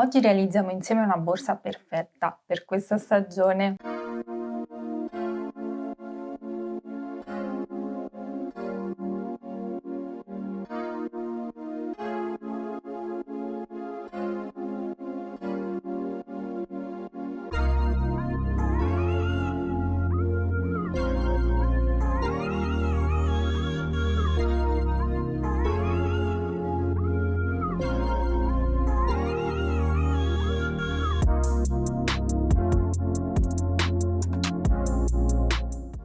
Oggi realizziamo insieme una borsa perfetta per questa stagione.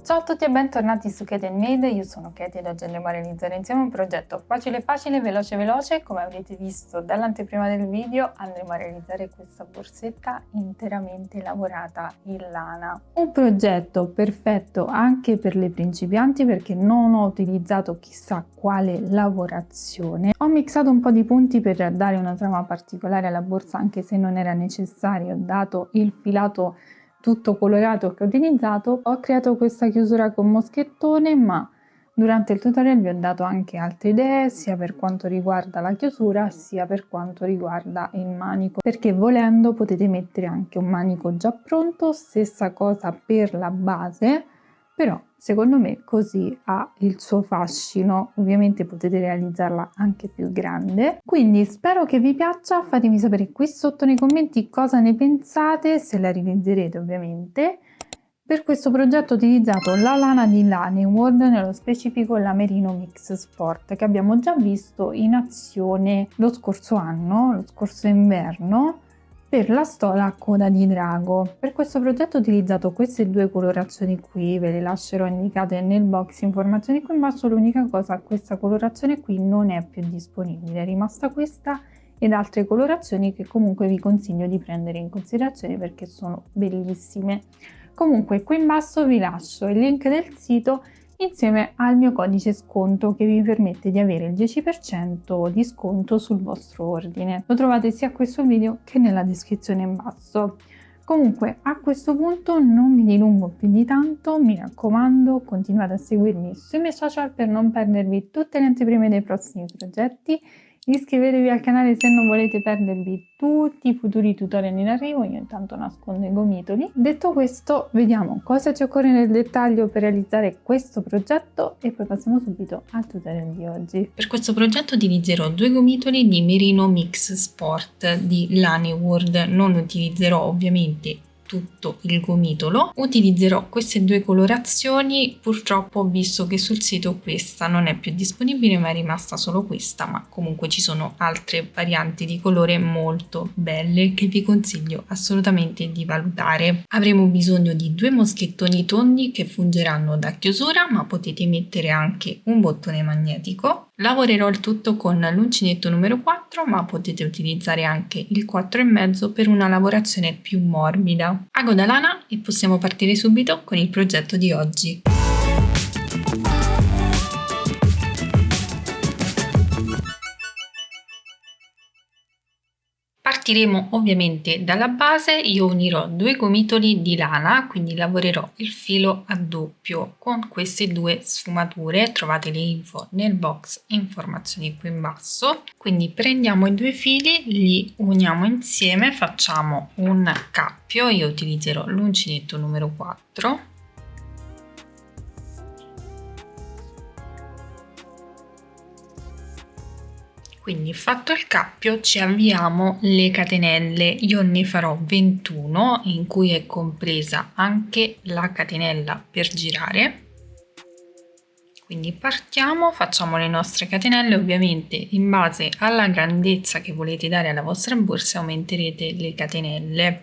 Ciao a tutti e bentornati su Katie & Made, io sono Katie ed oggi andremo a realizzare insieme un progetto facile facile, veloce veloce. Come avrete visto dall'anteprima del video andremo a realizzare questa borsetta interamente lavorata in lana. Un progetto perfetto anche per le principianti perché non ho utilizzato chissà quale lavorazione. Ho mixato un po' di punti per dare una trama particolare alla borsa anche se non era necessario dato il filato tutto colorato che ho utilizzato. Ho creato questa chiusura con moschettone, ma durante il tutorial vi ho dato anche altre idee sia per quanto riguarda la chiusura sia per quanto riguarda il manico, perché volendo potete mettere anche un manico già pronto, stessa cosa per la base, però secondo me così ha il suo fascino. Ovviamente potete realizzarla anche più grande, quindi spero che vi piaccia. Fatemi sapere qui sotto nei commenti cosa ne pensate, se la realizzerete ovviamente. Per questo progetto ho utilizzato la lana di Laneworld, nello specifico la Merino Mix Sport, che abbiamo già visto in azione lo scorso anno, lo scorso inverno, per la stola a coda di drago. Per questo progetto ho utilizzato queste due colorazioni qui, ve le lascerò indicate nel box informazioni qui in basso. L'unica cosa, questa colorazione qui non è più disponibile, è rimasta questa ed altre colorazioni che comunque vi consiglio di prendere in considerazione perché sono bellissime. Comunque qui in basso vi lascio il link del sito insieme al mio codice sconto che vi permette di avere il 10% di sconto sul vostro ordine. Lo trovate sia qui sul video che nella descrizione in basso. Comunque a questo punto non mi dilungo più di tanto, mi raccomando continuate a seguirmi sui miei social per non perdervi tutte le anteprime dei prossimi progetti. Iscrivetevi al canale se non volete perdervi tutti i futuri tutorial in arrivo, io intanto nascondo i gomitoli. Detto questo, vediamo cosa ci occorre nel dettaglio per realizzare questo progetto e poi passiamo subito al tutorial di oggi. Per questo progetto utilizzerò due gomitoli di Merino Mix Sport di Laneworld, non utilizzerò ovviamente tutto il gomitolo, utilizzerò queste due colorazioni. Purtroppo ho visto che sul sito questa non è più disponibile ma è rimasta solo questa, ma comunque ci sono altre varianti di colore molto belle che vi consiglio assolutamente di valutare. Avremo bisogno di due moschettoni tondi che fungeranno da chiusura, ma potete mettere anche un bottone magnetico. Lavorerò il tutto con l'uncinetto numero 4, ma potete utilizzare anche il 4,5 per una lavorazione più morbida. Ago da lana e possiamo partire subito con il progetto di oggi. Partiremo ovviamente dalla base. Io unirò due gomitoli di lana, quindi lavorerò il filo a doppio con queste due sfumature. Trovate le info nel box informazioni qui in basso. Quindi prendiamo i due fili, li uniamo insieme, facciamo un cappio. Io utilizzerò l'uncinetto numero 4. Quindi fatto il cappio ci avviamo le catenelle. Io ne farò 21 in cui è compresa anche la catenella per girare. Quindi partiamo, facciamo le nostre catenelle. Ovviamente in base alla grandezza che volete dare alla vostra borsa aumenterete le catenelle.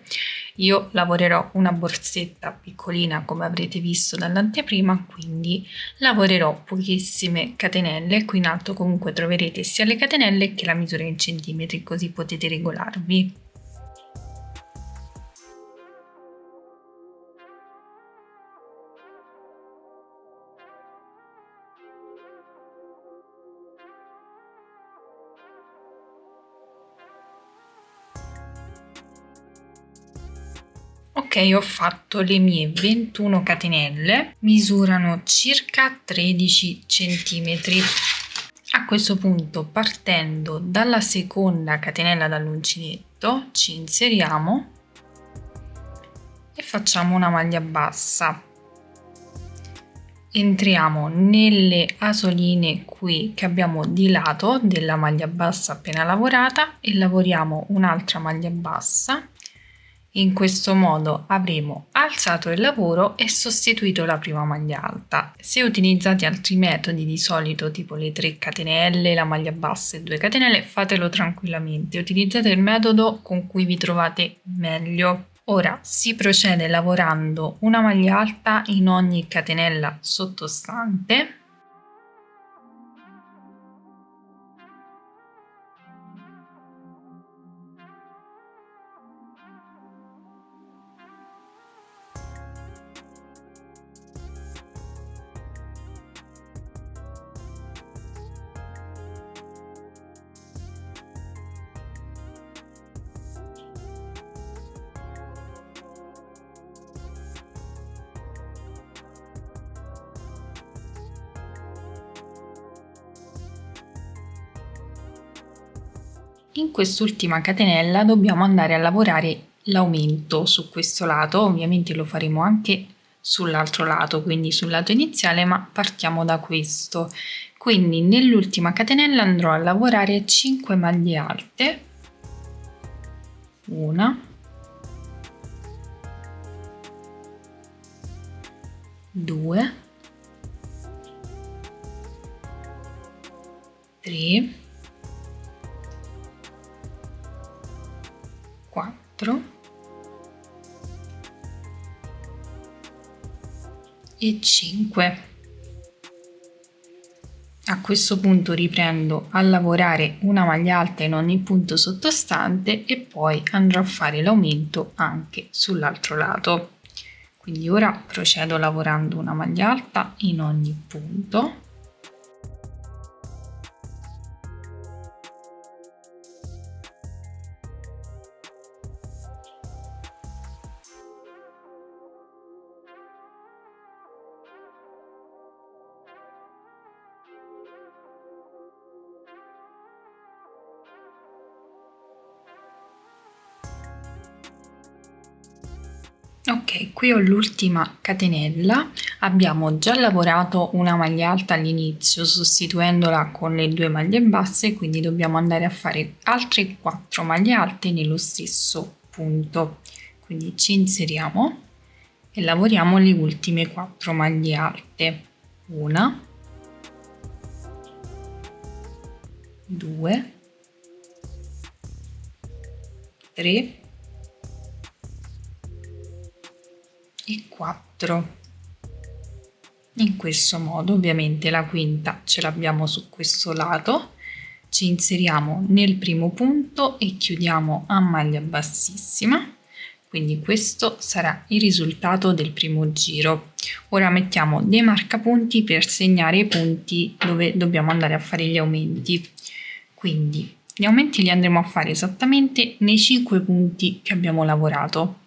Io lavorerò una borsetta piccolina come avrete visto dall'anteprima, quindi lavorerò pochissime catenelle. Qui in alto comunque troverete sia le catenelle che la misura in centimetri, così potete regolarvi. Ok, ho fatto le mie 21 catenelle, misurano circa 13 centimetri. A questo punto, partendo dalla seconda catenella dall'uncinetto, perfetto, ci inseriamo e facciamo una maglia bassa. Entriamo nelle asoline qui che abbiamo di lato della maglia bassa appena lavorata e lavoriamo un'altra maglia bassa. In questo modo avremo alzato il lavoro e sostituito la prima maglia alta. Se utilizzate altri metodi di solito tipo le 3 catenelle, la maglia bassa e 2 catenelle, fatelo tranquillamente, utilizzate il metodo con cui vi trovate meglio. Ora si procede lavorando una maglia alta in ogni catenella sottostante. In quest'ultima catenella dobbiamo andare a lavorare l'aumento su questo lato, ovviamente lo faremo anche sull'altro lato, quindi sul lato iniziale, ma partiamo da questo. Quindi nell'ultima catenella andrò a lavorare 5 maglie alte, 1, 2, 3, 4 e 5. A questo punto riprendo a lavorare una maglia alta in ogni punto sottostante e poi andrò a fare l'aumento anche sull'altro lato. Quindi ora procedo lavorando una maglia alta in ogni punto. Ok, qui ho l'ultima catenella, abbiamo già lavorato una maglia alta all'inizio sostituendola con le 2 maglie basse, quindi dobbiamo andare a fare altre 4 maglie alte nello stesso punto. Quindi ci inseriamo e lavoriamo le ultime 4 maglie alte. 1, 2, 3 e 4. In questo modo, ovviamente la quinta ce l'abbiamo su questo lato, ci inseriamo nel primo punto e chiudiamo a maglia bassissima. Quindi questo sarà il risultato del primo giro. Ora mettiamo dei marcapunti per segnare i punti dove dobbiamo andare a fare gli aumenti. Quindi gli aumenti li andremo a fare esattamente nei 5 punti che abbiamo lavorato.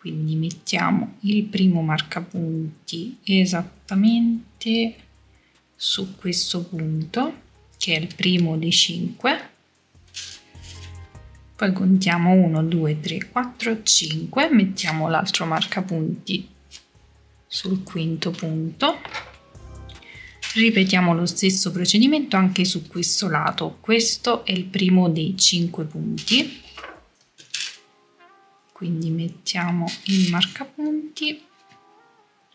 Quindi mettiamo il primo marcapunti esattamente su questo punto, che è il primo dei 5. Poi contiamo 1, 2, 3, 4, 5. Mettiamo l'altro marcapunti sul quinto punto. Ripetiamo lo stesso procedimento anche su questo lato. Questo è il primo dei 5 punti. Quindi mettiamo il marcapunti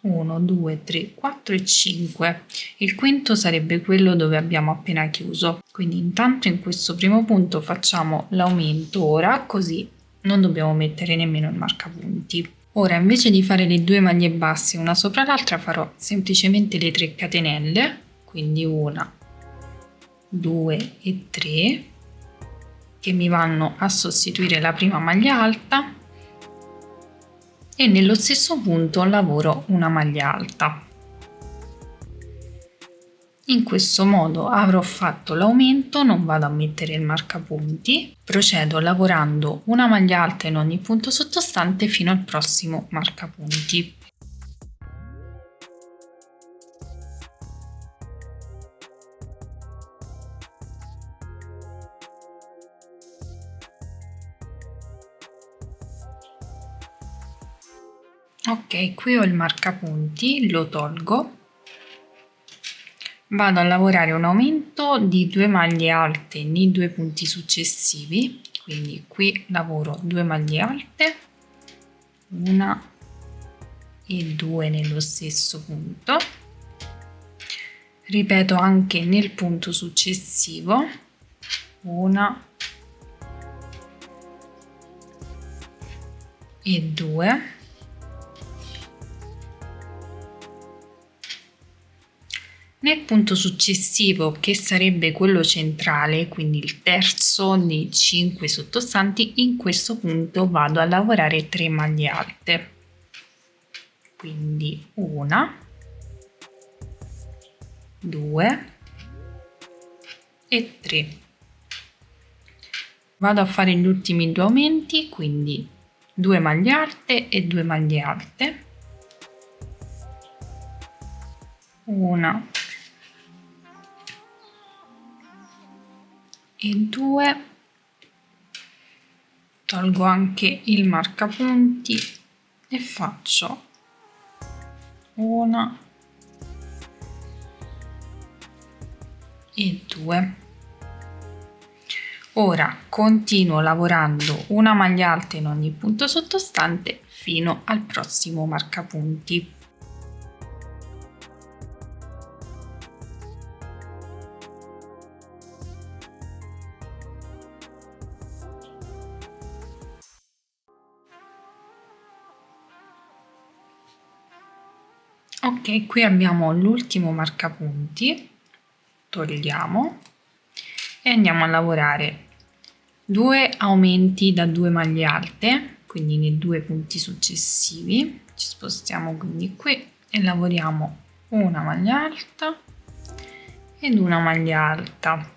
1, 2, 3, 4 e 5. Il quinto sarebbe quello dove abbiamo appena chiuso. Quindi intanto in questo primo punto facciamo l'aumento ora, così non dobbiamo mettere nemmeno il marcapunti. Ora invece di fare le 2 maglie basse una sopra l'altra farò semplicemente le 3 catenelle, quindi 1, 2 e 3, che mi vanno a sostituire la prima maglia alta. E nello stesso punto lavoro una maglia alta. In questo modo avrò fatto l'aumento, non vado a mettere il marcapunti, procedo lavorando una maglia alta in ogni punto sottostante fino al prossimo marcapunti. Ok, qui ho il marcapunti, lo tolgo, vado a lavorare un aumento di 2 maglie alte nei 2 punti successivi, quindi qui lavoro 2 maglie alte, una e 2 nello stesso punto, ripeto anche nel punto successivo, una e 2, nel punto successivo, che sarebbe quello centrale, quindi il terzo dei 5 sottostanti, in questo punto vado a lavorare 3 maglie alte, quindi una, 2 e 3. Vado a fare gli ultimi 2 aumenti, quindi 2 maglie alte e 2 maglie alte, una e 2, tolgo anche il marcapunti e faccio una e 2. Ora continuo lavorando una maglia alta in ogni punto sottostante fino al prossimo marcapunti. Ok, qui abbiamo l'ultimo marcapunti, togliamo e andiamo a lavorare 2 aumenti da 2 maglie alte, quindi nei 2 punti successivi. Ci spostiamo quindi qui e lavoriamo una maglia alta ed una maglia alta.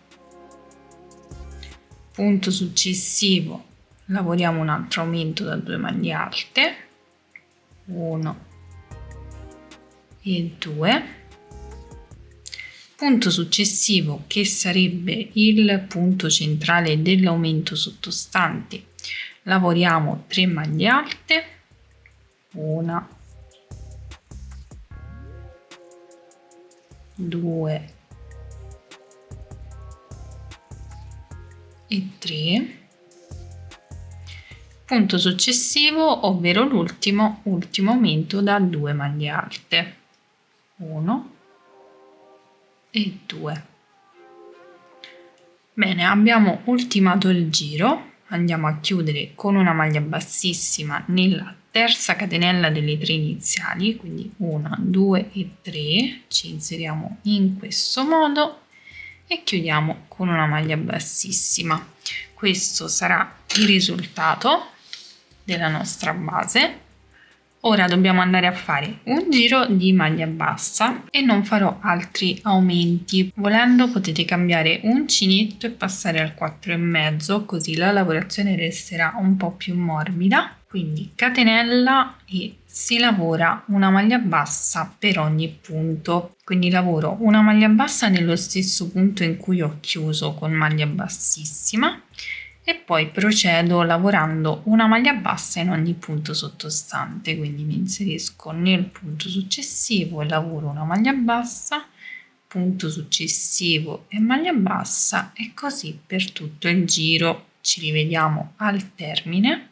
Punto successivo lavoriamo un altro aumento da 2 maglie alte, 1 e 2. Punto successivo, che sarebbe il punto centrale dell'aumento sottostante, lavoriamo 3 maglie alte, una, 2 e 3. Punto successivo, ovvero l'ultimo aumento da 2 maglie alte, 1 e 2. Bene, abbiamo ultimato il giro, andiamo a chiudere con una maglia bassissima nella terza catenella delle 3 iniziali, quindi 1, 2 e 3, ci inseriamo in questo modo e chiudiamo con una maglia bassissima. Questo sarà il risultato della nostra base. Ora dobbiamo andare a fare un giro di maglia bassa e non farò altri aumenti. Volendo potete cambiare uncinetto e passare al 4,5, così la lavorazione resterà un po' più morbida. Quindi catenella e si lavora una maglia bassa per ogni punto. Quindi lavoro una maglia bassa nello stesso punto in cui ho chiuso con maglia bassissima e poi procedo lavorando una maglia bassa in ogni punto sottostante, quindi mi inserisco nel punto successivo e lavoro una maglia bassa, punto successivo e maglia bassa, e così per tutto il giro. Ci rivediamo al termine.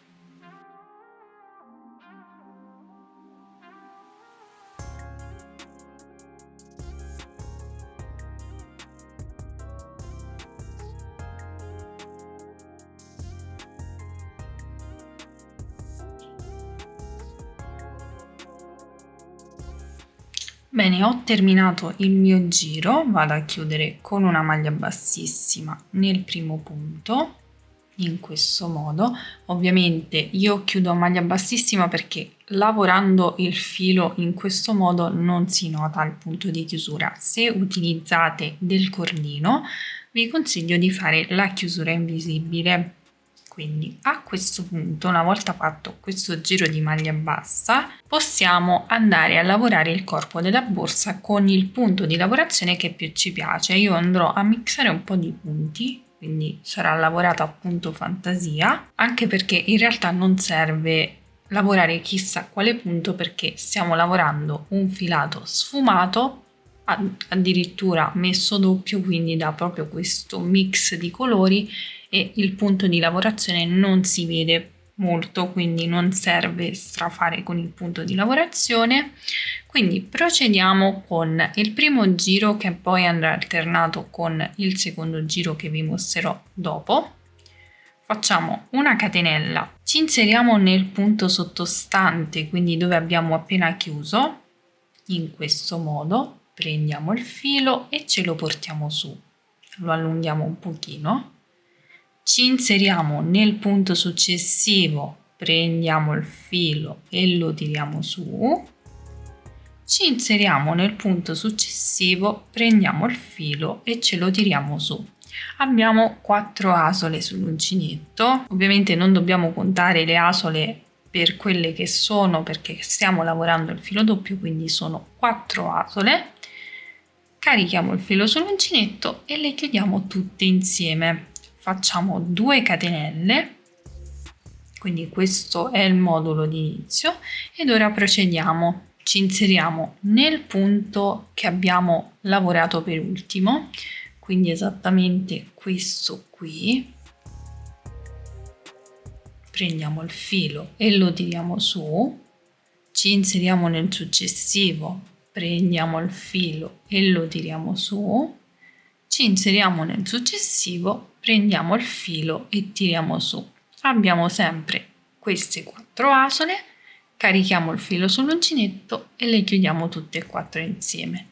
Bene, ho terminato il mio giro, vado a chiudere con una maglia bassissima nel primo punto, in questo modo. Ovviamente io chiudo a maglia bassissima perché lavorando il filo in questo modo non si nota il punto di chiusura. Se utilizzate del cordino, vi consiglio di fare la chiusura invisibile. Quindi a questo punto, una volta fatto questo giro di maglia bassa, possiamo andare a lavorare il corpo della borsa con il punto di lavorazione che più ci piace. Io andrò a mixare un po' di punti, quindi sarà lavorato a punto fantasia, anche perché in realtà non serve lavorare chissà quale punto, perché stiamo lavorando un filato sfumato, addirittura messo doppio, quindi dà proprio questo mix di colori e il punto di lavorazione non si vede molto, quindi non serve strafare con il punto di lavorazione. Quindi procediamo con il primo giro, che poi andrà alternato con il secondo giro che vi mostrerò dopo. Facciamo una catenella, ci inseriamo nel punto sottostante, quindi dove abbiamo appena chiuso, in questo modo. Prendiamo il filo e ce lo portiamo su, lo allunghiamo un pochino, ci inseriamo nel punto successivo, prendiamo il filo e lo tiriamo su, ci inseriamo nel punto successivo, prendiamo il filo e ce lo tiriamo su. Abbiamo 4 asole sull'uncinetto, ovviamente non dobbiamo contare le asole per quelle che sono, perché stiamo lavorando il filo doppio, quindi sono 4 asole. Carichiamo il filo sull'uncinetto e le chiudiamo tutte insieme. Facciamo 2 catenelle, quindi questo è il modulo di inizio, ed ora procediamo. Ci inseriamo nel punto che abbiamo lavorato per ultimo, quindi esattamente questo qui. Prendiamo il filo e lo tiriamo su, ci inseriamo nel successivo, prendiamo il filo e lo tiriamo su, ci inseriamo nel successivo, prendiamo il filo e tiriamo su. Abbiamo sempre queste 4 asole, carichiamo il filo sull'uncinetto e le chiudiamo tutte e 4 insieme.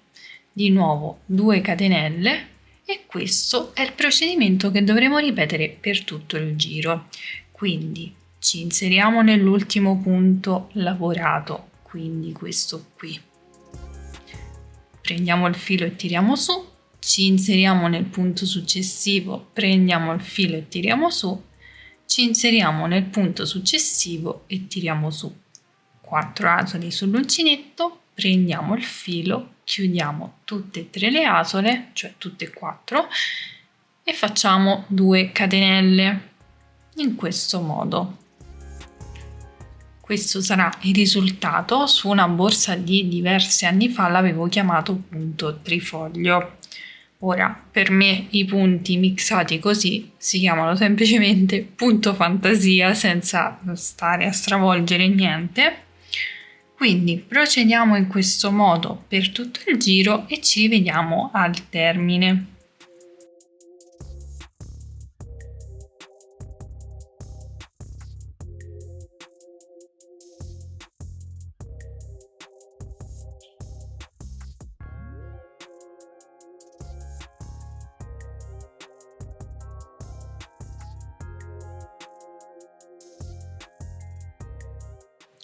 Di nuovo 2 catenelle e questo è il procedimento che dovremo ripetere per tutto il giro. Quindi ci inseriamo nell'ultimo punto lavorato, quindi questo qui. Prendiamo il filo e tiriamo su, ci inseriamo nel punto successivo, prendiamo il filo e tiriamo su, ci inseriamo nel punto successivo e tiriamo su. 4 asole sull'uncinetto, prendiamo il filo, chiudiamo tutte e 3 le asole, cioè tutte e 4, e facciamo 2 catenelle in questo modo. Questo sarà il risultato. Su una borsa di diversi anni fa l'avevo chiamato punto trifoglio. Ora per me i punti mixati così si chiamano semplicemente punto fantasia, senza stare a stravolgere niente. Quindi procediamo in questo modo per tutto il giro e ci rivediamo al termine.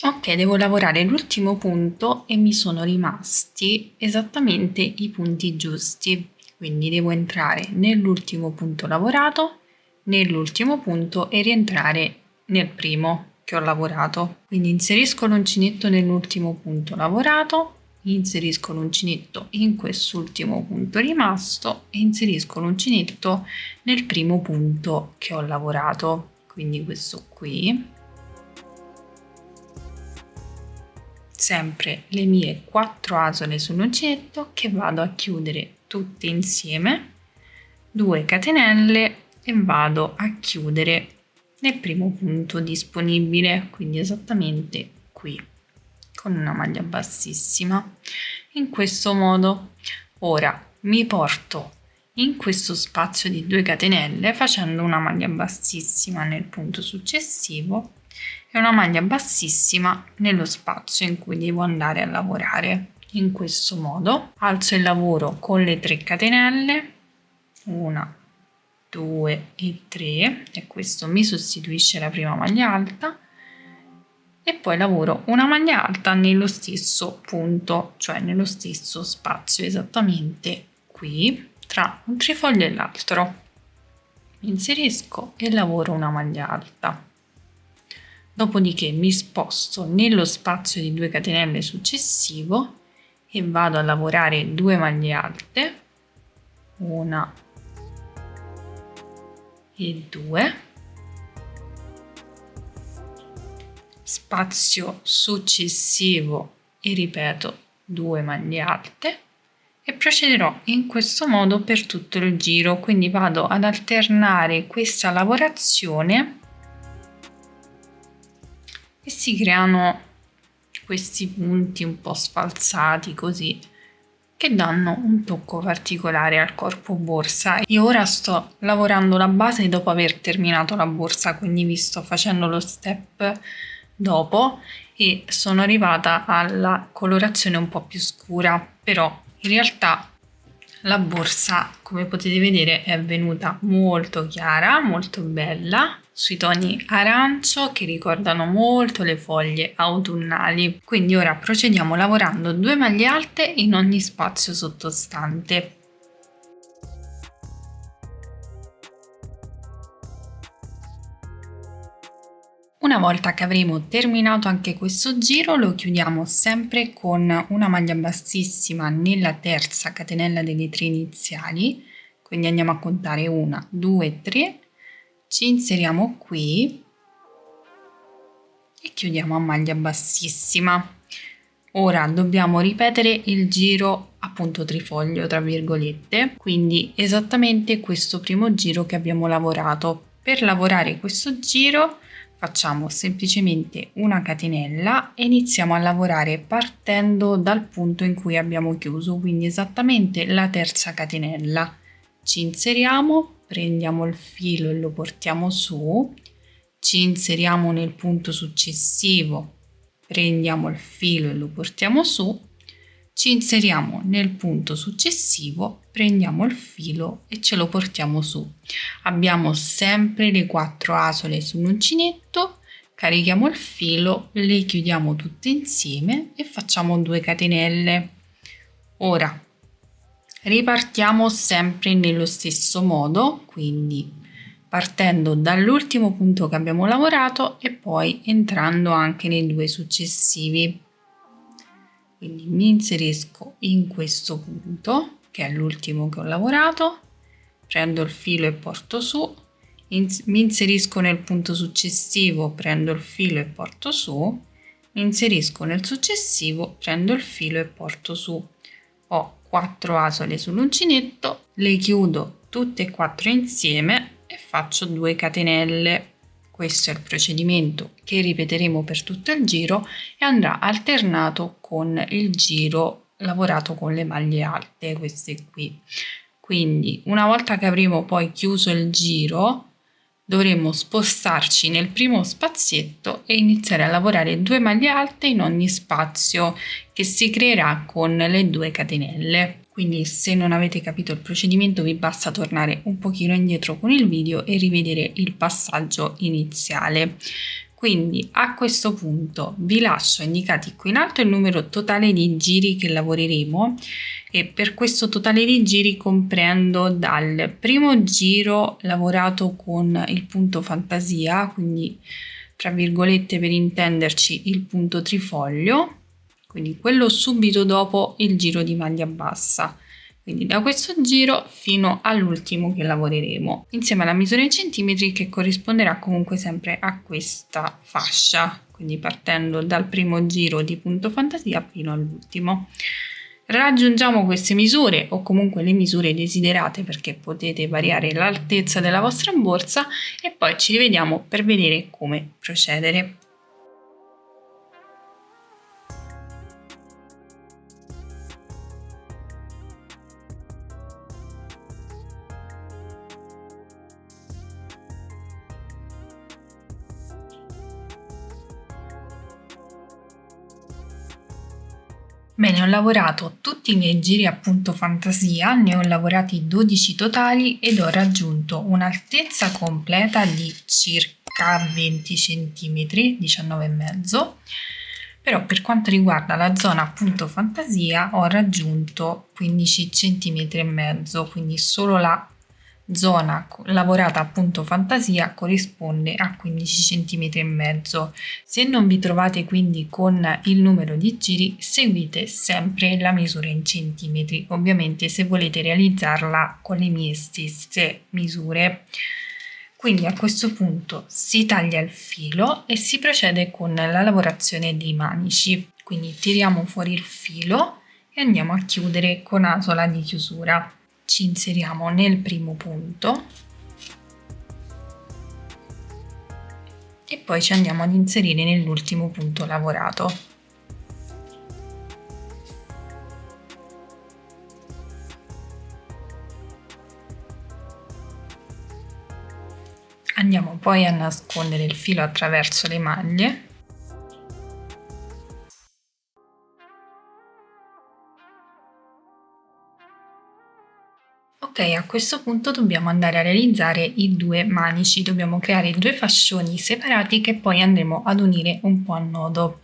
Ok, devo lavorare l'ultimo punto e mi sono rimasti esattamente i punti giusti, quindi devo entrare nell'ultimo punto lavorato, nell'ultimo punto e rientrare nel primo che ho lavorato. Quindi inserisco l'uncinetto nell'ultimo punto lavorato, inserisco l'uncinetto in quest'ultimo punto rimasto e inserisco l'uncinetto nel primo punto che ho lavorato, quindi questo qui. Sempre le mie 4 asole sull'uncinetto che vado a chiudere tutte insieme, 2 catenelle e vado a chiudere nel primo punto disponibile, quindi esattamente qui, con una maglia bassissima, in questo modo. Ora mi porto in questo spazio di 2 catenelle facendo una maglia bassissima nel punto successivo e una maglia bassissima nello spazio in cui devo andare a lavorare. In questo modo alzo il lavoro con le 3 catenelle, 1, 2 e 3, e questo mi sostituisce la prima maglia alta, e poi lavoro una maglia alta nello stesso punto, cioè nello stesso spazio, esattamente qui, tra un trifoglio e l'altro. Inserisco e lavoro una maglia alta. Dopodiché mi sposto nello spazio di 2 catenelle successivo e vado a lavorare 2 maglie alte, 1 e 2, spazio successivo e ripeto 2 maglie alte e procederò in questo modo per tutto il giro, quindi vado ad alternare questa lavorazione e si creano questi punti un po' sfalsati così che danno un tocco particolare al corpo borsa. Io ora sto lavorando la base dopo aver terminato la borsa, quindi vi sto facendo lo step dopo e sono arrivata alla colorazione un po' più scura, però in realtà la borsa, come potete vedere, è venuta molto chiara, molto bella, sui toni arancio che ricordano molto le foglie autunnali. Quindi ora procediamo lavorando 2 maglie alte in ogni spazio sottostante. Una volta che avremo terminato anche questo giro lo chiudiamo sempre con una maglia bassissima nella terza catenella delle 3 iniziali, quindi andiamo a contare 1, 2, 3, ci inseriamo qui e chiudiamo a maglia bassissima. Ora dobbiamo ripetere il giro appunto trifoglio tra virgolette, quindi esattamente questo primo giro che abbiamo lavorato. Per lavorare questo giro facciamo semplicemente una catenella e iniziamo a lavorare partendo dal punto in cui abbiamo chiuso, quindi esattamente la terza catenella. Ci inseriamo, prendiamo il filo e lo portiamo su, ci inseriamo nel punto successivo, prendiamo il filo e lo portiamo su, ci inseriamo nel punto successivo, prendiamo il filo e ce lo portiamo su. Abbiamo sempre le 4 asole sull'uncinetto, carichiamo il filo, le chiudiamo tutte insieme e facciamo 2 catenelle. Ora ripartiamo sempre nello stesso modo, quindi partendo dall'ultimo punto che abbiamo lavorato e poi entrando anche nei 2 successivi. Quindi mi inserisco in questo punto che è l'ultimo che ho lavorato, prendo il filo e porto su, mi inserisco nel punto successivo, prendo il filo e porto su, mi inserisco nel successivo, prendo il filo e porto su. Ho 4 asole sull'uncinetto, le chiudo tutte e 4 insieme e faccio 2 catenelle. Questo è il procedimento che ripeteremo per tutto il giro e andrà alternato con il giro lavorato con le maglie alte, queste qui. Quindi una volta che avremo poi chiuso il giro dovremo spostarci nel primo spazietto e iniziare a lavorare 2 maglie alte in ogni spazio che si creerà con le 2 catenelle. Quindi se non avete capito il procedimento vi basta tornare un pochino indietro con il video e rivedere il passaggio iniziale. Quindi a questo punto vi lascio indicati qui in alto il numero totale di giri che lavoreremo e per questo totale di giri comprendo dal primo giro lavorato con il punto fantasia, quindi tra virgolette per intenderci il punto trifoglio, quindi quello subito dopo il giro di maglia bassa, quindi da questo giro fino all'ultimo che lavoreremo, insieme alla misura in centimetri che corrisponderà comunque sempre a questa fascia, quindi partendo dal primo giro di punto fantasia fino all'ultimo. Raggiungiamo queste misure o comunque le misure desiderate perché potete variare l'altezza della vostra borsa e poi ci rivediamo per vedere come procedere. Bene, ho lavorato tutti i miei giri a punto fantasia, ne ho lavorati 12 totali ed ho raggiunto un'altezza completa di circa 20 cm, 19,5. Però per quanto riguarda la zona a punto fantasia ho raggiunto 15 cm, quindi solo la zona lavorata a punto fantasia corrisponde a 15 cm. Se non vi trovate quindi con il numero di giri, seguite sempre la misura in centimetri, ovviamente se volete realizzarla con le mie stesse misure. Quindi a questo punto si taglia il filo e si procede con la lavorazione dei manici. Quindi tiriamo fuori il filo e andiamo a chiudere con asola di chiusura. Ci inseriamo nel primo punto e poi ci andiamo ad inserire nell'ultimo punto lavorato. Andiamo poi a nascondere il filo attraverso le maglie. Ok, a questo punto dobbiamo andare a realizzare i due manici, dobbiamo creare due fascioni separati che poi andremo ad unire un po' a nodo.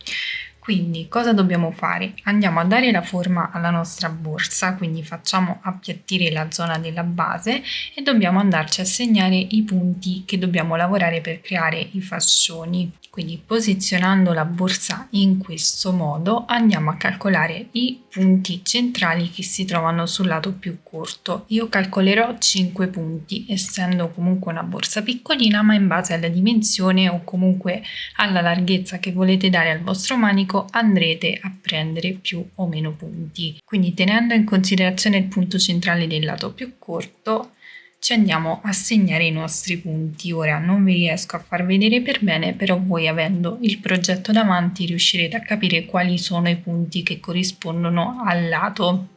Quindi cosa dobbiamo fare? Andiamo a dare la forma alla nostra borsa, quindi facciamo appiattire la zona della base e dobbiamo andarci a segnare i punti che dobbiamo lavorare per creare i fascioni. Quindi posizionando la borsa in questo modo andiamo a calcolare i punti centrali che si trovano sul lato più corto. Io calcolerò 5 punti, essendo comunque una borsa piccolina, ma in base alla dimensione o comunque alla larghezza che volete dare al vostro manico andrete a prendere più o meno punti. Quindi tenendo in considerazione il punto centrale del lato più corto ci andiamo a segnare i nostri punti. Ora non vi riesco a far vedere per bene, però voi avendo il progetto davanti riuscirete a capire quali sono i punti che corrispondono al lato.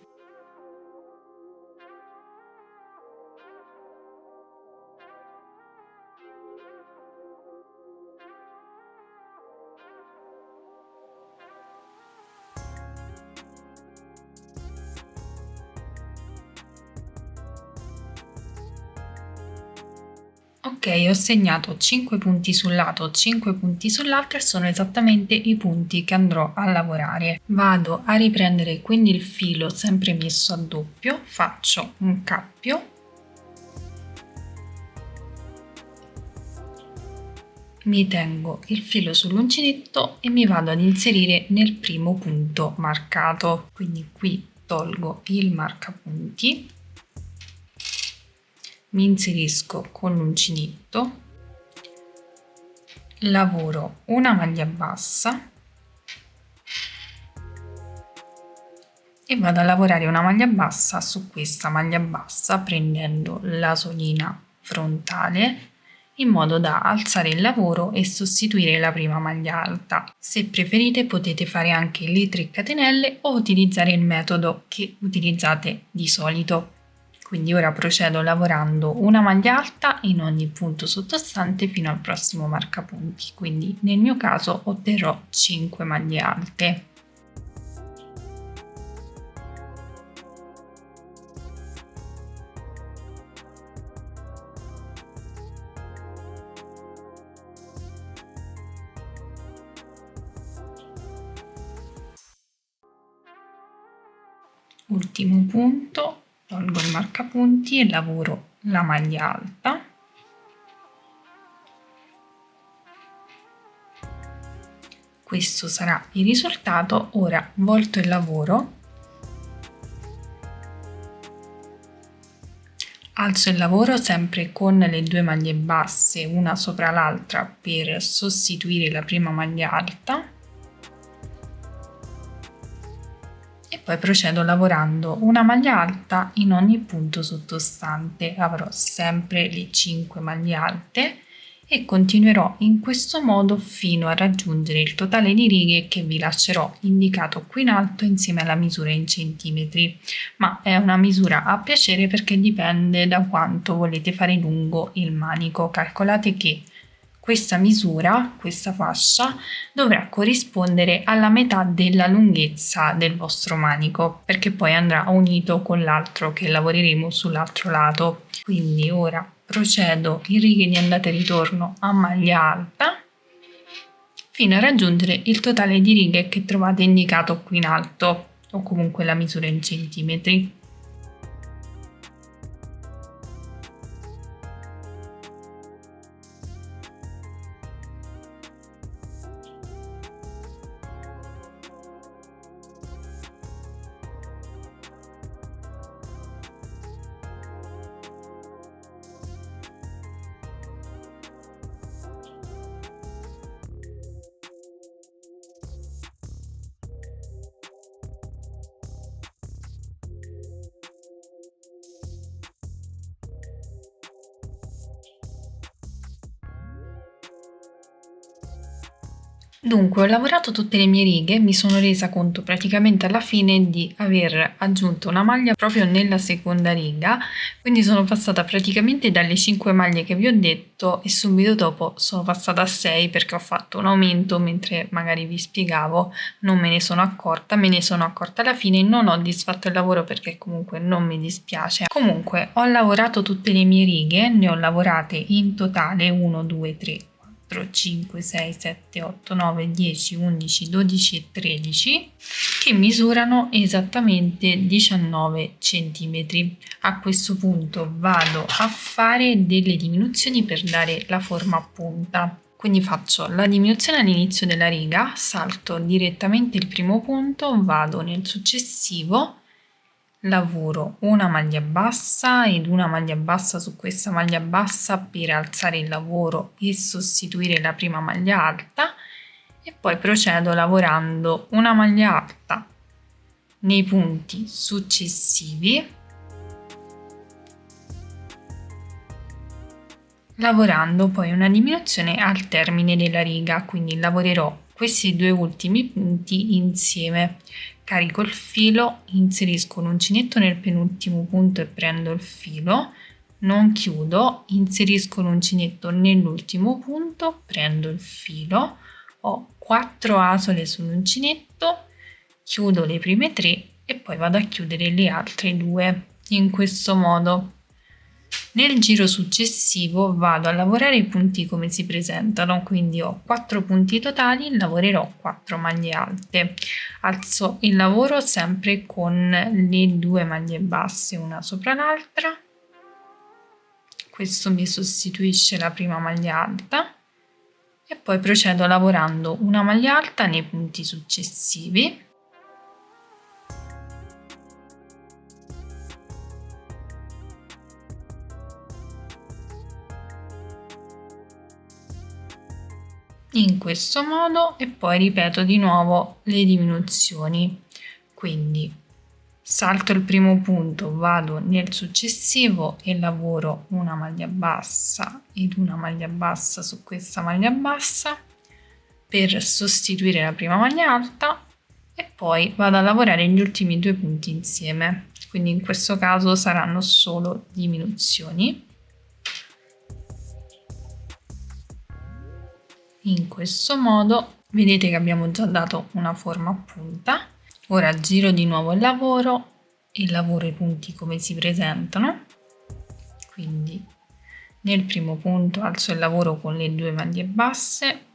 Ok, ho segnato 5 punti sul lato, 5 punti sull'altro e sono esattamente i punti che andrò a lavorare. Vado a riprendere quindi il filo sempre messo a doppio, faccio un cappio, mi tengo il filo sull'uncinetto e mi vado ad inserire nel primo punto marcato. Quindi qui tolgo il marcapunti, mi inserisco con l'uncinetto, lavoro una maglia bassa e vado a lavorare una maglia bassa su questa maglia bassa prendendo la solina frontale in modo da alzare il lavoro e sostituire la prima maglia alta. Se preferite potete fare anche le 3 catenelle o utilizzare il metodo che utilizzate di solito. Quindi ora procedo lavorando una maglia alta in ogni punto sottostante fino al prossimo marcapunti, quindi nel mio caso otterrò 5 maglie alte. Ultimo punto. Tolgo il marcapunti e lavoro la maglia alta. Questo sarà il risultato. Ora volto il lavoro, alzo il lavoro sempre con le 2 maglie basse una sopra l'altra per sostituire la prima maglia alta. Poi procedo lavorando una maglia alta in ogni punto sottostante, avrò sempre le 5 maglie alte e continuerò in questo modo fino a raggiungere il totale di righe che vi lascerò indicato qui in alto insieme alla misura in centimetri, ma è una misura a piacere perché dipende da quanto volete fare lungo il manico. Calcolate che questa misura, questa fascia, dovrà corrispondere alla metà della lunghezza del vostro manico, perché poi andrà unito con l'altro che lavoreremo sull'altro lato. Quindi ora procedo in righe di andata e ritorno a maglia alta fino a raggiungere il totale di righe che trovate indicato qui in alto, o comunque la misura in centimetri. Dunque, ho lavorato tutte le mie righe, mi sono resa conto praticamente alla fine di aver aggiunto una maglia proprio nella seconda riga, quindi sono passata praticamente dalle 5 maglie che vi ho detto e subito dopo sono passata a 6 perché ho fatto un aumento mentre magari vi spiegavo, non me ne sono accorta alla fine, non ho disfatto il lavoro perché comunque non mi dispiace. Comunque ho lavorato tutte le mie righe, ne ho lavorate in totale 1, 2, 3. 4, 5, 6, 7, 8, 9, 10, 11, 12 e 13 che misurano esattamente 19 centimetri. A questo punto vado a fare delle diminuzioni per dare la forma a punta. Quindi faccio la diminuzione all'inizio della riga, salto direttamente il primo punto, vado nel successivo, lavoro una maglia bassa ed una maglia bassa su questa maglia bassa per alzare il lavoro e sostituire la prima maglia alta e poi procedo lavorando una maglia alta nei punti successivi, lavorando poi una diminuzione al termine della riga, quindi lavorerò questi due ultimi punti insieme. Carico il filo, inserisco l'uncinetto nel penultimo punto e prendo il filo, non chiudo, inserisco l'uncinetto nell'ultimo punto, prendo il filo, ho 4 asole sull'uncinetto, chiudo le prime 3 e poi vado a chiudere le altre 2 in questo modo. Nel giro successivo vado a lavorare i punti come si presentano, quindi ho 4 punti totali, lavorerò 4 maglie alte. Alzo il lavoro sempre con le 2 maglie basse una sopra l'altra. Questo mi sostituisce la prima maglia alta e poi procedo lavorando una maglia alta nei punti successivi. In questo modo e poi ripeto di nuovo le diminuzioni, quindi salto il primo punto, vado nel successivo e lavoro una maglia bassa ed una maglia bassa su questa maglia bassa per sostituire la prima maglia alta e poi vado a lavorare gli ultimi 2 punti insieme, quindi in questo caso saranno solo diminuzioni. In questo modo vedete che abbiamo già dato una forma a punta. Ora giro di nuovo il lavoro e lavoro i punti come si presentano, quindi nel primo punto alzo il lavoro con le 2 maglie basse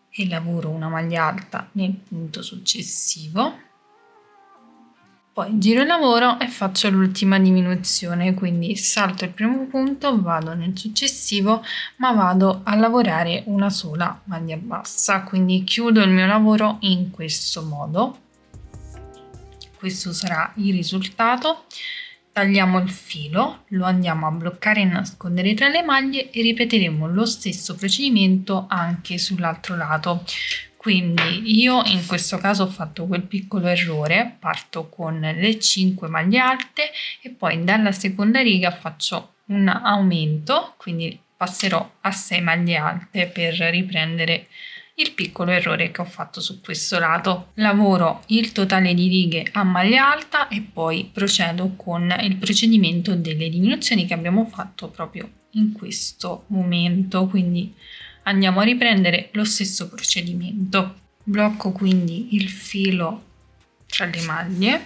e lavoro una maglia alta nel punto successivo, poi giro il lavoro e faccio l'ultima diminuzione, quindi salto il primo punto, vado nel successivo, ma vado a lavorare una sola maglia bassa, quindi chiudo il mio lavoro in questo modo. Questo sarà il risultato. Tagliamo il filo, lo andiamo a bloccare e nascondere tra le maglie e ripeteremo lo stesso procedimento anche sull'altro lato. Quindi io in questo caso ho fatto quel piccolo errore, parto con le 5 maglie alte e poi dalla seconda riga faccio un aumento, quindi passerò a 6 maglie alte per riprendere il piccolo errore che ho fatto su questo lato. Lavoro il totale di righe a maglia alta e poi procedo con il procedimento delle diminuzioni che abbiamo fatto proprio in questo momento, quindi andiamo a riprendere lo stesso procedimento. Blocco quindi il filo tra le maglie,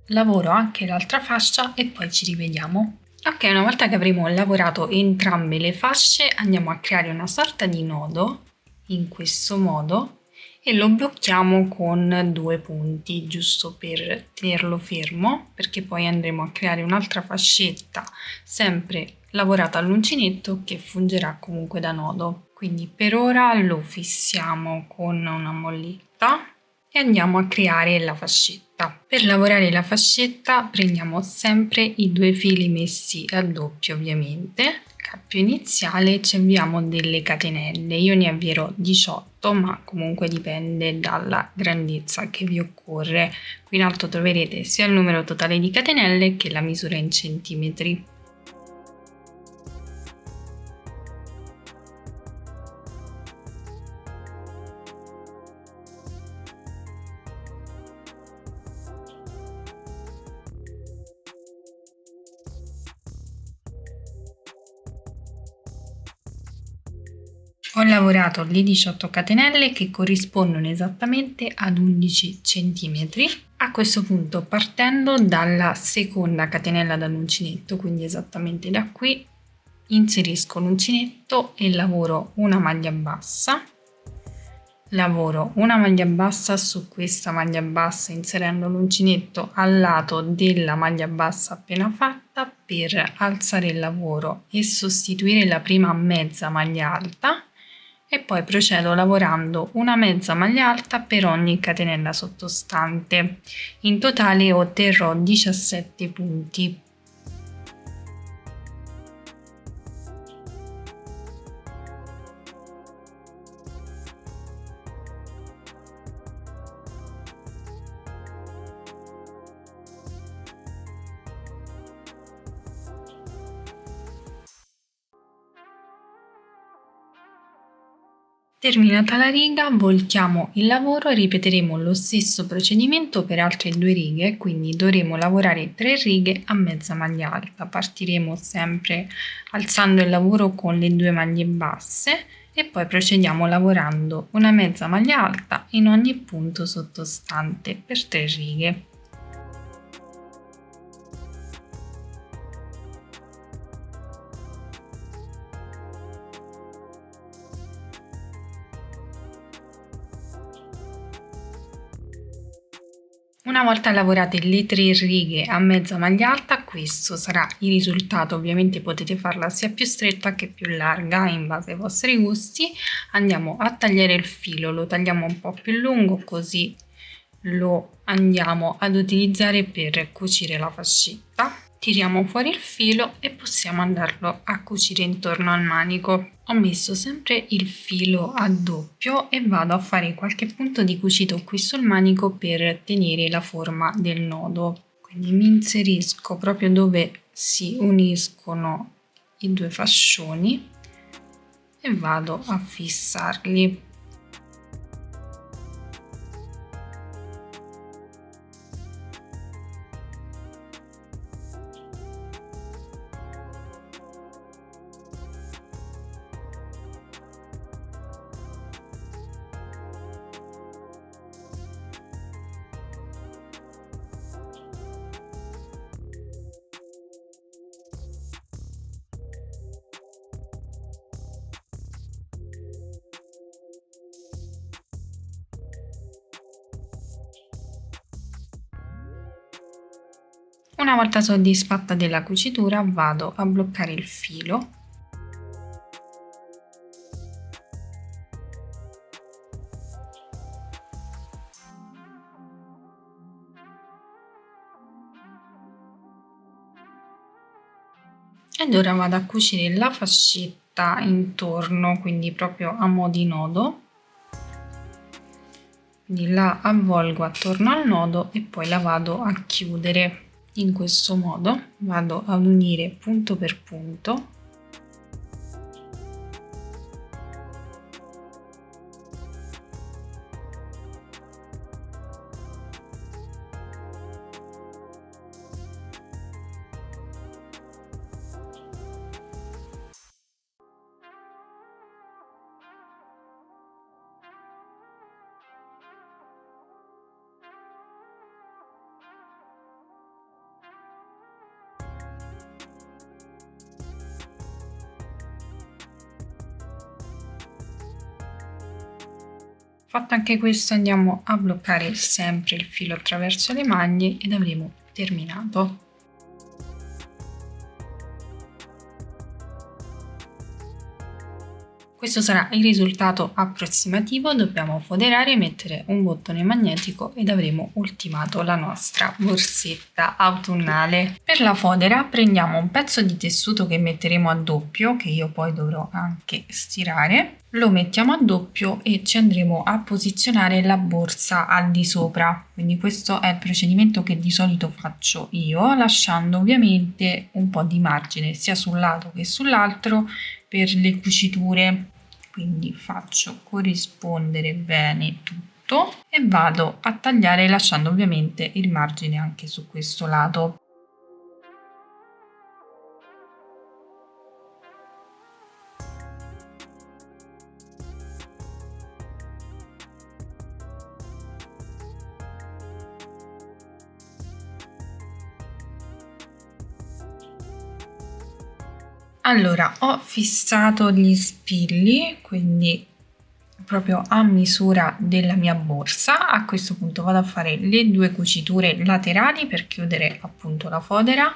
lavoro anche l'altra fascia e poi ci rivediamo. Ok, una volta che avremo lavorato entrambe le fasce andiamo a creare una sorta di nodo in questo modo e lo blocchiamo con 2 punti giusto per tenerlo fermo, perché poi andremo a creare un'altra fascetta sempre lavorata all'uncinetto che fungerà comunque da nodo. Quindi per ora lo fissiamo con una molletta e andiamo a creare la fascetta. Per lavorare la fascetta prendiamo sempre i 2 fili messi a doppio ovviamente, cappio iniziale ci avviamo delle catenelle. Io ne avvierò 18, ma comunque dipende dalla grandezza che vi occorre. Qui in alto troverete sia il numero totale di catenelle che la misura in centimetri. Ho lavorato le 18 catenelle che corrispondono esattamente ad 11 centimetri. A questo punto, partendo dalla seconda catenella dall'uncinetto, quindi esattamente da qui, inserisco l'uncinetto e lavoro una maglia bassa. Lavoro una maglia bassa su questa maglia bassa inserendo l'uncinetto al lato della maglia bassa appena fatta per alzare il lavoro e sostituire la prima mezza maglia alta. E poi procedo lavorando una mezza maglia alta per ogni catenella sottostante. In totale otterrò 17 punti. Terminata la riga, voltiamo il lavoro e ripeteremo lo stesso procedimento per altre 2 righe, quindi dovremo lavorare 3 righe a mezza maglia alta. Partiremo sempre alzando il lavoro con le 2 maglie basse e poi procediamo lavorando una mezza maglia alta in ogni punto sottostante per 3 righe. Una volta lavorate le 3 righe a mezza maglia alta, questo sarà il risultato. Ovviamente potete farla sia più stretta che più larga in base ai vostri gusti. Andiamo a tagliare il filo, lo tagliamo un po' più lungo così lo andiamo ad utilizzare per cucire la fascetta. Tiriamo fuori il filo e possiamo andarlo a cucire intorno al manico. Ho messo sempre il filo a doppio e vado a fare qualche punto di cucito qui sul manico per tenere la forma del nodo. Quindi mi inserisco proprio dove si uniscono i 2 fascioni e vado a fissarli. Una volta soddisfatta della cucitura vado a bloccare il filo . Ed ora vado a cucire la fascetta intorno, quindi proprio a mo' di nodo. Quindi la avvolgo attorno al nodo e poi la vado a chiudere. In questo modo vado ad unire punto per punto . Fatto anche questo andiamo a bloccare sempre il filo attraverso le maglie ed avremo terminato. Questo sarà il risultato approssimativo, dobbiamo foderare, mettere un bottone magnetico ed avremo ultimato la nostra borsetta autunnale. Per la fodera prendiamo un pezzo di tessuto che metteremo a doppio, che io poi dovrò anche stirare, lo mettiamo a doppio e ci andremo a posizionare la borsa al di sopra. Quindi questo è il procedimento che di solito faccio io, lasciando ovviamente un po' di margine sia sul lato che sull'altro per le cuciture. Quindi faccio corrispondere bene tutto e vado a tagliare lasciando ovviamente il margine anche su questo lato. Allora, ho fissato gli spilli, quindi proprio a misura della mia borsa. A questo punto vado a fare le 2 cuciture laterali per chiudere appunto la fodera.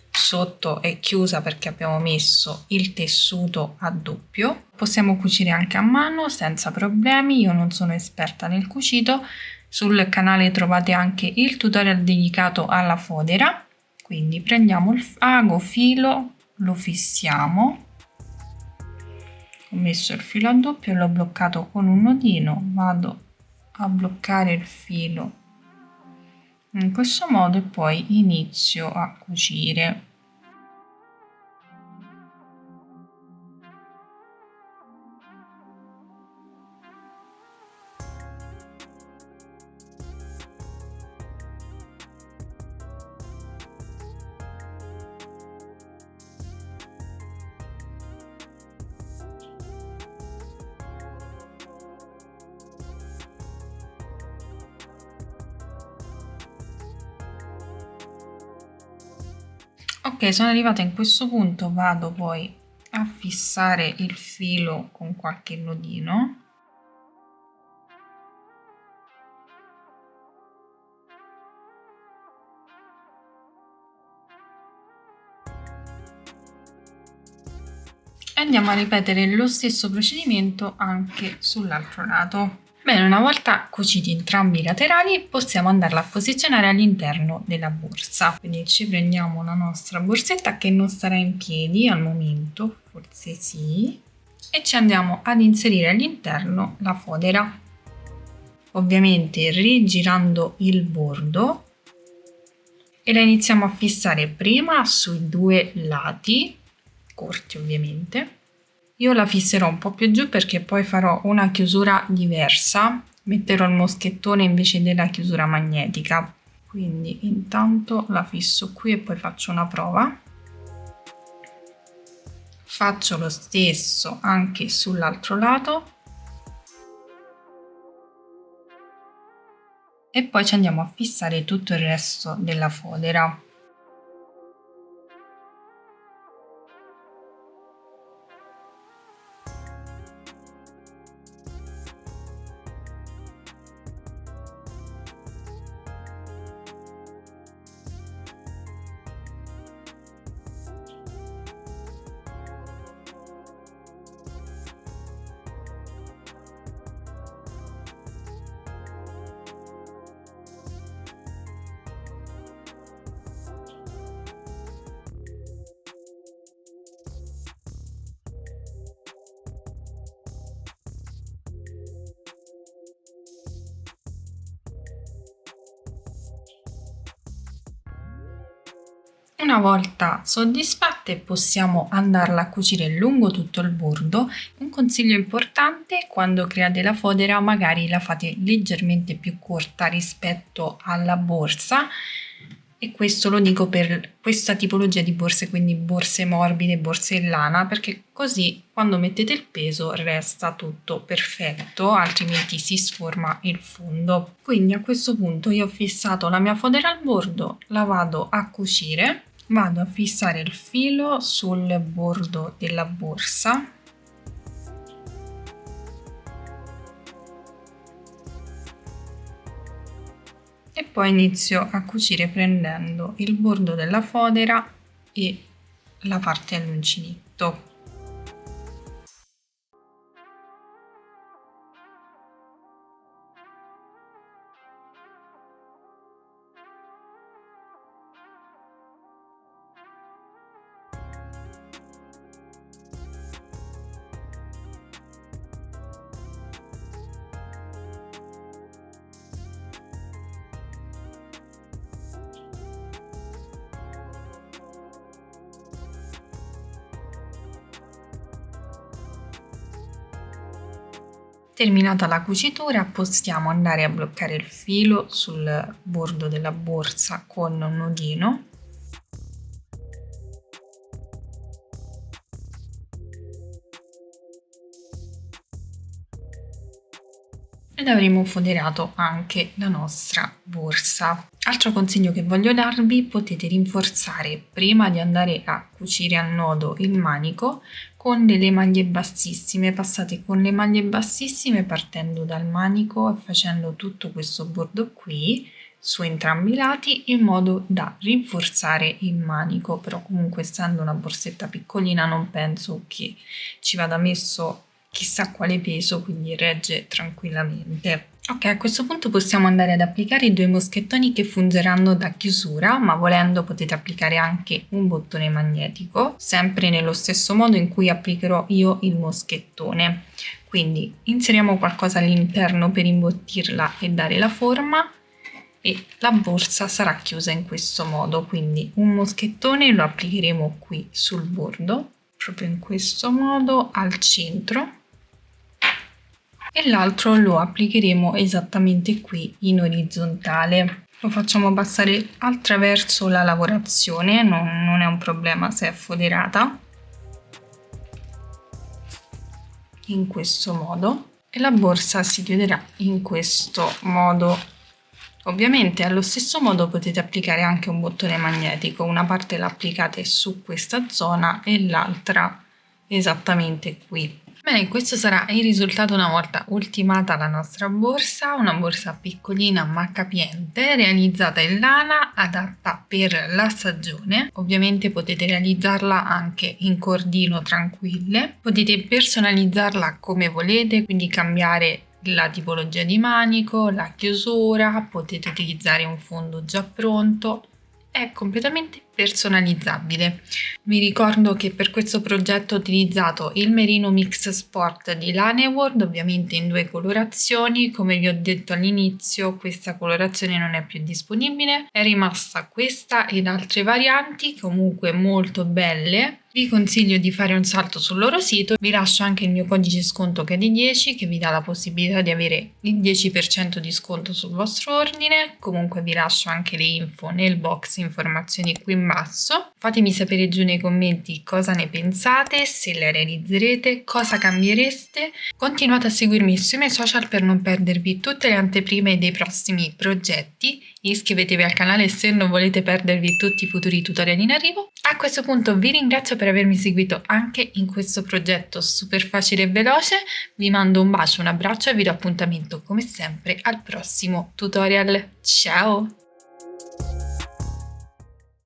Sotto è chiusa perché abbiamo messo il tessuto a doppio. Possiamo cucire anche a mano senza problemi, io non sono esperta nel cucito. Sul canale trovate anche il tutorial dedicato alla fodera. Quindi prendiamo il ago filo, lo fissiamo, ho messo il filo a doppio e l'ho bloccato con un nodino, vado a bloccare il filo in questo modo e poi inizio a cucire. Ok, sono arrivata in questo punto, vado poi a fissare il filo con qualche nodino. E andiamo a ripetere lo stesso procedimento anche sull'altro lato. Bene, una volta cuciti entrambi i laterali possiamo andarla a posizionare all'interno della borsa. Quindi ci prendiamo la nostra borsetta che non starà in piedi al momento, forse sì, e ci andiamo ad inserire all'interno la fodera. Ovviamente rigirando il bordo e la iniziamo a fissare prima sui 2 lati, corti ovviamente. Io la fisserò un po' più giù perché poi farò una chiusura diversa, metterò il moschettone invece della chiusura magnetica. Quindi intanto la fisso qui e poi faccio una prova. Faccio lo stesso anche sull'altro lato. E poi ci andiamo a fissare tutto il resto della fodera. Una volta soddisfatte possiamo andarla a cucire lungo tutto il bordo. Un consiglio importante: quando create la fodera magari la fate leggermente più corta rispetto alla borsa, e questo lo dico per questa tipologia di borse, quindi borse morbide, borse in lana, perché così quando mettete il peso resta tutto perfetto, altrimenti si sforma il fondo. Quindi a questo punto io ho fissato la mia fodera al bordo, la vado a cucire. Vado a fissare il filo sul bordo della borsa e poi inizio a cucire prendendo il bordo della fodera e la parte all'uncinetto. Terminata la cucitura possiamo andare a bloccare il filo sul bordo della borsa con un nodino. Ed avremo foderato anche la nostra borsa. Altro consiglio che voglio darvi: potete rinforzare prima di andare a cucire a nodo il manico con delle maglie bassissime. Passate con le maglie bassissime partendo dal manico e facendo tutto questo bordo qui su entrambi i lati in modo da rinforzare il manico, però comunque essendo una borsetta piccolina non penso che ci vada messo chissà quale peso, quindi regge tranquillamente. Ok, a questo punto possiamo andare ad applicare i 2 moschettoni che fungeranno da chiusura, ma volendo potete applicare anche un bottone magnetico, sempre nello stesso modo in cui applicherò io il moschettone. Quindi inseriamo qualcosa all'interno per imbottirla e dare la forma, e la borsa sarà chiusa in questo modo. Quindi un moschettone lo applicheremo qui sul bordo, proprio in questo modo al centro, e l'altro lo applicheremo esattamente qui in orizzontale. Lo facciamo passare attraverso la lavorazione, non è un problema se è foderata, in questo modo, e la borsa si chiuderà in questo modo. Ovviamente allo stesso modo potete applicare anche un bottone magnetico, una parte la applicate su questa zona e l'altra esattamente qui. Bene, questo sarà il risultato una volta ultimata la nostra borsa, una borsa piccolina ma capiente, realizzata in lana, adatta per la stagione. Ovviamente potete realizzarla anche in cordino tranquille, potete personalizzarla come volete, quindi cambiare la tipologia di manico, la chiusura, potete utilizzare un fondo già pronto, è completamente personalizzabile. Vi ricordo che per questo progetto ho utilizzato il Merino Mix Sport di Laneworld, ovviamente in 2 colorazioni. Come vi ho detto all'inizio, questa colorazione non è più disponibile, è rimasta questa ed altre varianti comunque molto belle. Vi consiglio di fare un salto sul loro sito, vi lascio anche il mio codice sconto che è di 10, che vi dà la possibilità di avere il 10% di sconto sul vostro ordine. Comunque vi lascio anche le info nel box informazioni qui in basso. Fatemi sapere giù nei commenti cosa ne pensate, se le realizzerete, cosa cambiereste. Continuate a seguirmi sui miei social per non perdervi tutte le anteprime dei prossimi progetti. Iscrivetevi al canale se non volete perdervi tutti i futuri tutorial in arrivo. A questo punto vi ringrazio per avermi seguito anche in questo progetto super facile e veloce. Vi mando un bacio, un abbraccio e vi do appuntamento come sempre al prossimo tutorial. Ciao!